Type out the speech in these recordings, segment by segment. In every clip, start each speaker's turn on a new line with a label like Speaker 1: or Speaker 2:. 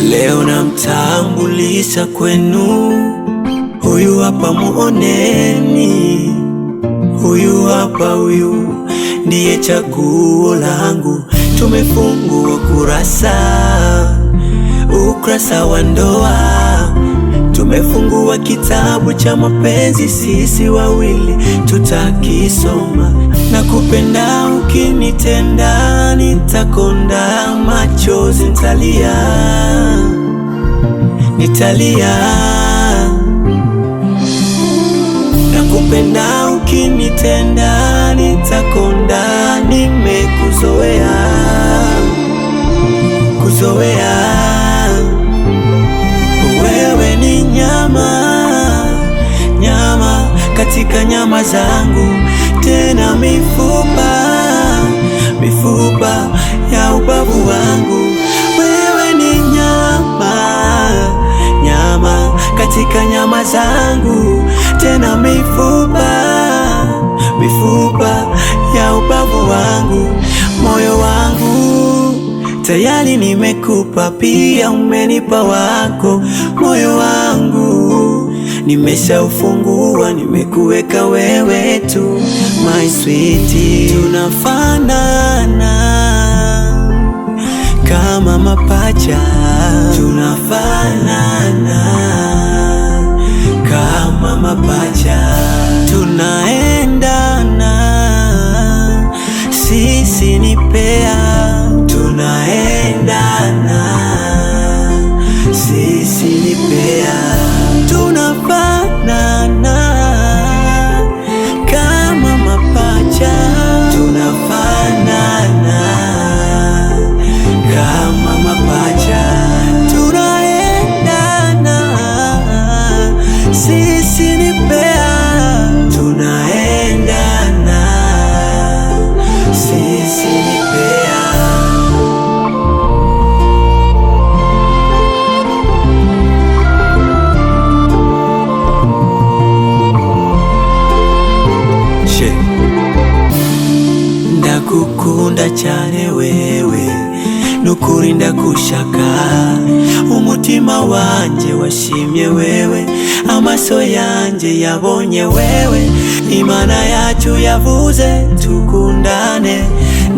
Speaker 1: Leo namtambulisha kwenu, huyu hapa muoneni, huyu hapa, huyu ndiye chaguo langu. Tumefungua ukurasa wa ndoa, tumefungua kitabu cha mapenzi, sisi wawili tutakisoma. Na kupenda ukinitenda, nitakonda machozi, nitalia. Na kupenda ukinitenda, nitakonda, nimekuzoea, wewe ni nyama katika nyama zangu, tena mifupa ya ubavu wangu. Wewe ni nyama katika nyama zangu, tena mifupa ya ubavu wangu. Moyo wangu tayari nimekupa, pia umenipa wako. Moyo wangu nimeshaufungua, nimekuweka wewe tu, my sweetie. Tunafanana kama mapacha, tunafanana kama mapacha, tunaendana, sisi ni pea, tunaendana, sisi ni pea. Tunafanana kama mapacha, tunafanana kama mapacha, tunaendana, sisi ni pea, tunaendana, sisi ni pea. Ndakukunda cyane wewe, nukuri ndakushaka, umutima wanje washimye wewe, amaso yanje yabonye wewe, Imana yacu yavuze tukundane.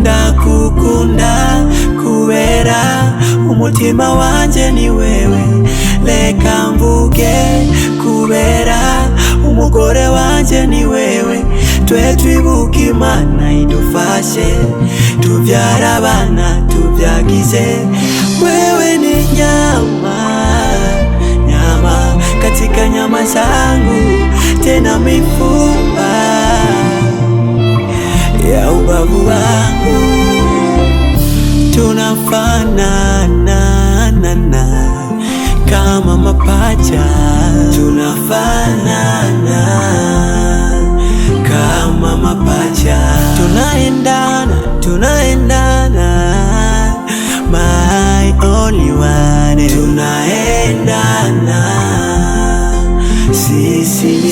Speaker 1: Ndakukunda kubera umutima wanje ni wewe, reka mvuge kubera umugore wanje ni wewe. Twe twibuka Imana idufashe, tuvyara abana tuvyagize. Wewe ni nyama katika nyama zangu, tena mifupa ya ubavu wangu. Tunafanana kama mapacha, tunafanana kama mapacha, tunaendana, my only one, tunaendana, sisi ni